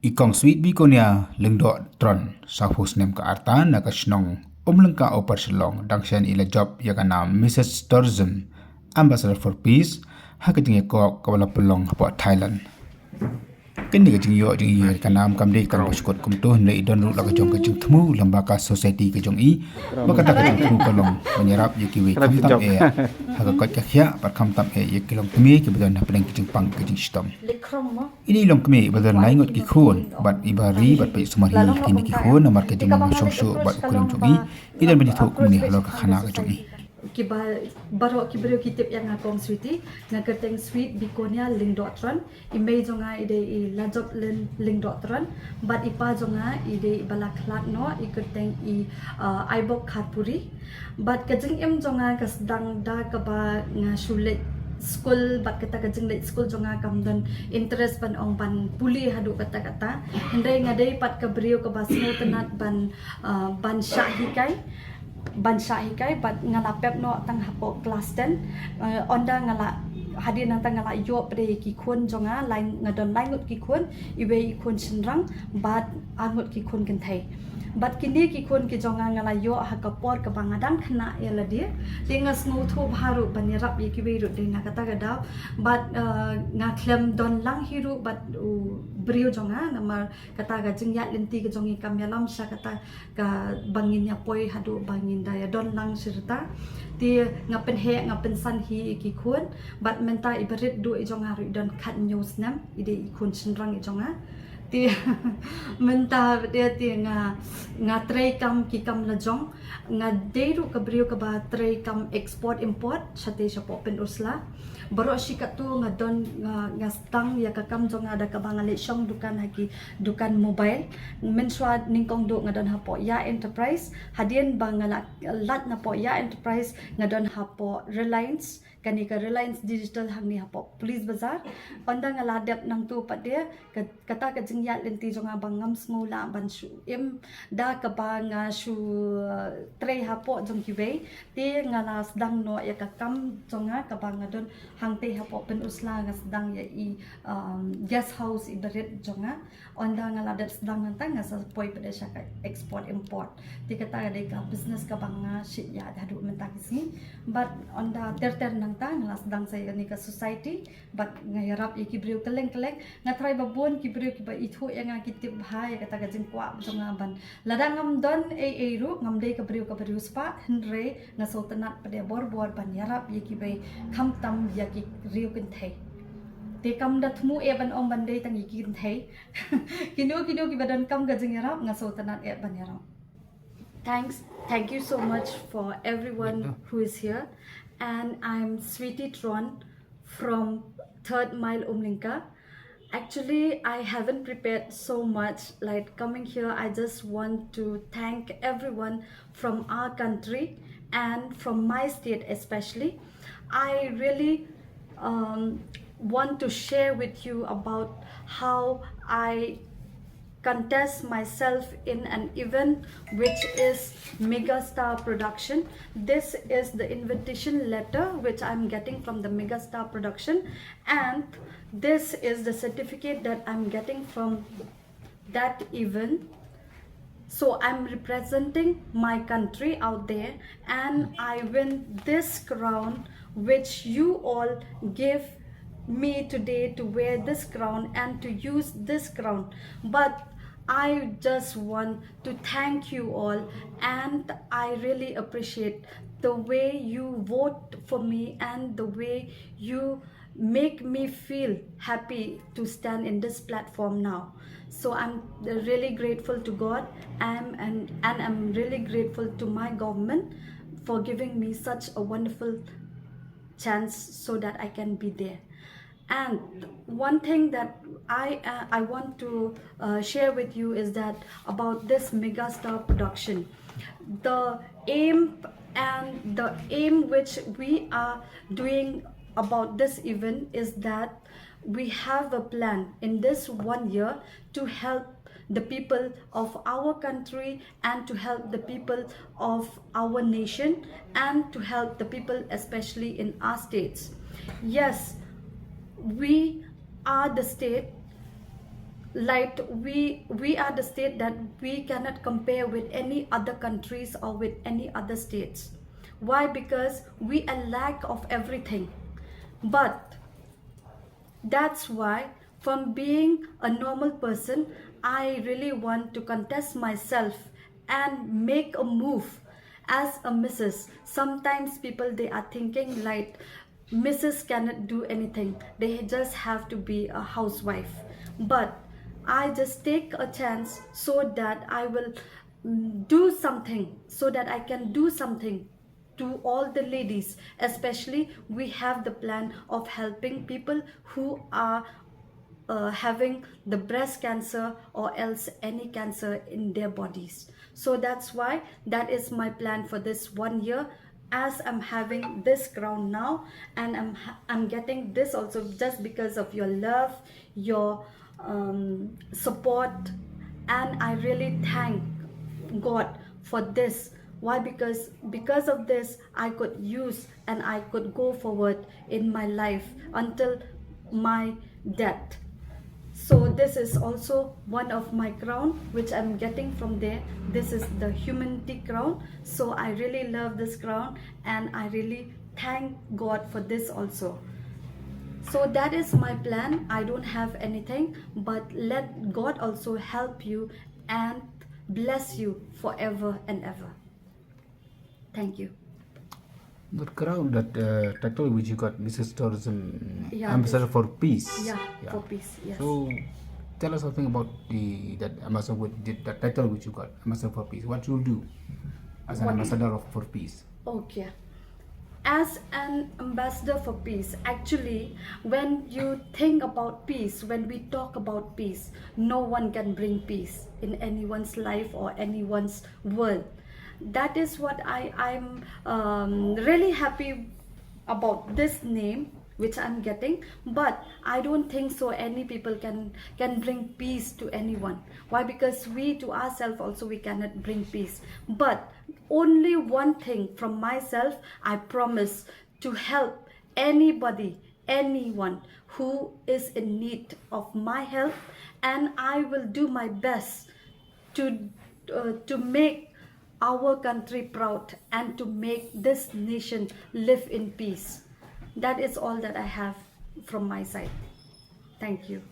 Ikong sweet bikonia lengdo tron sapos nem ka artan na kasnong lengka opar selong dangsian ila job ya kana Mrs.Tourism Ambassador for Peace hakating ko kawala pelong po Thailand. Kini ka jingyo kanam kamde kan boskot kumto na idon ru laga jong ka jing temu lembaka society ka jong i baka ta ka jing kalong menyerap ye kiwei kam tam e haka kot ka khya par kam tam e ye kilong temi ki badon na pedang ka jing pang ka jing stom ini long kemi badon laingot ki khon bat ibari bat pe sumari kini ki khon namar ka jing mo shongsho bat ukurim jong i idan bani thok kumni halor ka khana ka jong i kiba baro kibrio kitip yang ngakong sweetie ngaketeng sweet bikonia lingdotron imei jonga ide I lajop lingdotron but ipa jonga ide balaklat no iketeng aibok khatpuri but kajing em jonga kasdang da kaba nga shulet school bat kata kajing late school jonga kamdan interest ban ong ban puli hadu kata hendai ngadai pat kabrio ka basmo tenat ban syahikai bat ngalapep no tang hapo class 10 onda ngala hadir nang tang ngala yo pre ki khon jonga lain ngadon laingut ki khon iwe khon chinrang bat angut ki khon Kynthei bat kini ki khon ki jonga ngala yo hakapor ka bangadang khna ela dia tingas ngutho bharu banirap ye ki beru de na kata gada bat ngaklem don lang hiru bat brio jonga namar kata ga jingyat lenti ke jongi kamyalam sha kata ka bangin ya poi hadu bangin daya don lang sirta ti ngapen he ngapen san hi ki khon bat menta ibarit do jonga ru don khat news nam ide khon chinrang jonga ti menta dia ti nga trei kam ki kam la jong nga deru ka brio ka ba trei kam export import chate shapo pen usla baro shikatu nga don nga stang ya ka kam jong ada ka bangale shong dukan mobile menswa ningkong do nga don hapo ya enterprise hadien bangala lat na po ya enterprise nga don hapo Reliance kani ka Reliance Digital hangni hapo Police Bazaar onda nga ladap nang tu pat dia kata ka jingyat lenti jonga bangam smula ban shu em da ka ba nga shu tre hapo jong kiwei ti nga la sedang no ya ka kam jonga ka ba nga don hangte hapo pen usla nga sedang ya guest house ibaret jonga onda nga ladap sedang nang nga sa poi pada sya ka export import ti kata ka business ka banga shi ya hadu menta kisi but onda ter nang tang lasdang saya ni ka society but ngayarap ikibrio keleng nga try babon kibrio kiba itho yang kitip bhai kata ka jingkwa jonga ban ladangam don ru ngamdei kabrio spa henre nga sultanat pada bor ban yarap ikibai khamtam yaki Riew Kynthei te kam datmu ban om bandei tang yiki Kynthei kino kibadan kam ga jingarap nga sultanat ban yarap. Thank you so much for everyone who is here. And I'm Sweetie Tron from 3rd Mile Umlinka. Actually, I haven't prepared so much like coming here. I just want to thank everyone from our country and from my state especially. I really want to share with you about how I contest myself in an event which is Megastar Production. This is the invitation letter which I'm getting from the Megastar Production, and this is the certificate that I'm getting from that event. So I'm representing my country out there, and I win this crown which you all give me today to wear this crown and to use this crown. But I just want to thank you all, and I really appreciate the way you vote for me and the way you make me feel happy to stand in this platform now. So I'm really grateful to God, and I'm really grateful to my government for giving me such a wonderful chance so that I can be there. And one thing that I want to share with you is that about this Megastar Production, the aim which we are doing about this event is that we have a plan in this 1 year to help the people of our country and to help the people of our nation and to help the people especially in our states. Yes, we are the state like we are the state that we cannot compare with any other countries or with any other states. Why? Because we are lack of everything. But that's why, from being a normal person, I really want to contest myself and make a move as a Mrs. Sometimes people, they are thinking like Mrs. cannot do anything. They just have to be a housewife. But I just take a chance so that I will do something, so that I can do something to all the ladies. Especially we have the plan of helping people who are having the breast cancer or else any cancer in their bodies. So that's why that is my plan for this 1 year. As I'm having this crown now, and I'm getting this also just because of your love, your support, and I really thank God for this. Why? Because of this I could use and I could go forward in my life until my death. So this is also one of my crown which I'm getting from there. This is the humanity crown. So I really love this crown and I really thank God for this also. So that is my plan. I don't have anything, but let God also help you and bless you forever and ever. Thank you. The crown, that title which you got, Mrs. Tourism, Yeah, Ambassador for Peace. Yeah, for peace. Yes. So, tell us something about that ambassador with the title which you got, Ambassador for Peace. What you'll do as an ambassador for peace? Okay. As an ambassador for peace, actually, when you think about peace, when we talk about peace, no one can bring peace in anyone's life or anyone's world. That is what I'm really happy about this name which I'm getting. But I don't think so any people can bring peace to anyone. Why? Because we to ourselves also we cannot bring peace. But only one thing from myself, I promise to help anybody, anyone who is in need of my help, and I will do my best to make our country proud and to make this nation live in peace. That is all that I have from my side. Thank you.